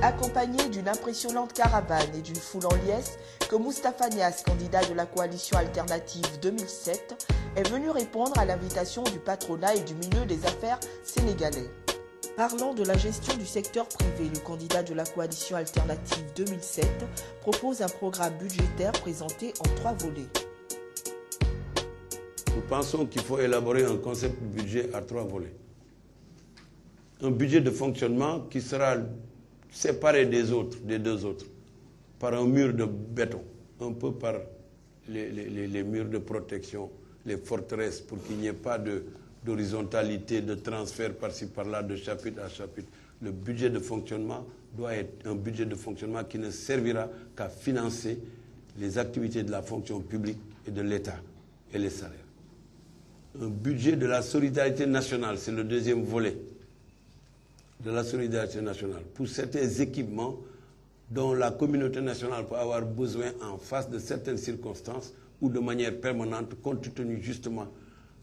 accompagné d'une impressionnante caravane et d'une foule en liesse que Moustapha Niasse, candidat de la coalition alternative 2007, est venu répondre à l'invitation du patronat et du milieu des affaires sénégalais. Parlant de la gestion du secteur privé, le candidat de la coalition alternative 2007 propose un programme budgétaire présenté en 3 volets. Nous pensons qu'il faut élaborer un concept de budget à 3 volets. Un budget de fonctionnement qui sera séparé des deux autres, par un mur de béton, un peu par les murs de protection, les forteresses, pour qu'il n'y ait pas d'horizontalité, de transfert par-ci par-là, de chapitre à chapitre. Le budget de fonctionnement doit être un budget de fonctionnement qui ne servira qu'à financer les activités de la fonction publique et de l'État et les salaires. Un budget de la solidarité nationale, c'est le deuxième volet de la solidarité nationale, pour certains équipements dont la communauté nationale peut avoir besoin en face de certaines circonstances ou de manière permanente, compte tenu justement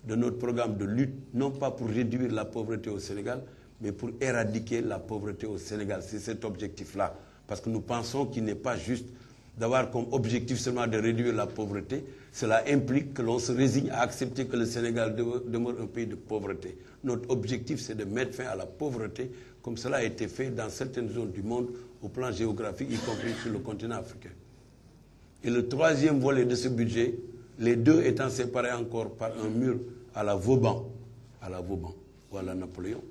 de notre programme de lutte, non pas pour réduire la pauvreté au Sénégal, mais pour éradiquer la pauvreté au Sénégal. C'est cet objectif-là. Parce que nous pensons qu'il n'est pas juste d'avoir comme objectif seulement de réduire la pauvreté. Cela implique que l'on se résigne à accepter que le Sénégal demeure un pays de pauvreté. Notre objectif, c'est de mettre fin à la pauvreté, comme cela a été fait dans certaines zones du monde, au plan géographique, y compris sur le continent africain. Et le troisième volet de ce budget, les deux étant séparés encore par un mur à la Vauban ou à la Napoléon.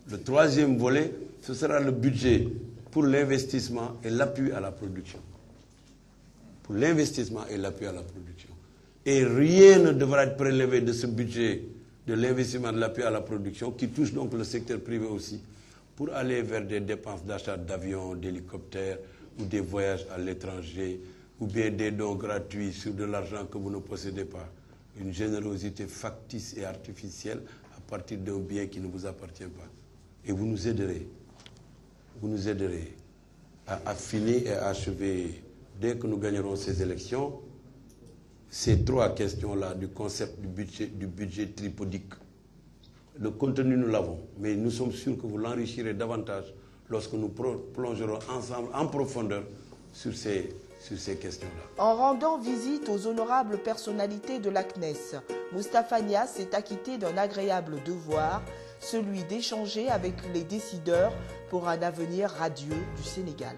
Le troisième volet, ce sera le budget pour l'investissement et l'appui à la production. Pour l'investissement et l'appui à la production. Et rien ne devra être prélevé de ce budget de l'investissement et de l'appui à la production, qui touche donc le secteur privé aussi, pour aller vers des dépenses d'achat d'avions, d'hélicoptères, ou des voyages à l'étranger, ou bien des dons gratuits sur de l'argent que vous ne possédez pas. Une générosité factice et artificielle à partir d'un bien qui ne vous appartient pas. Et vous nous aiderez à affiner et à achever, dès que nous gagnerons ces élections, ces 3 questions-là du concept du budget tripodique. Le contenu, nous l'avons, mais nous sommes sûrs que vous l'enrichirez davantage lorsque nous plongerons ensemble en profondeur sur ces questions-là. En rendant visite aux honorables personnalités de la CNES, Moustapha Niasse s'est acquitté d'un agréable devoir, celui d'échanger avec les décideurs pour un avenir radieux du Sénégal.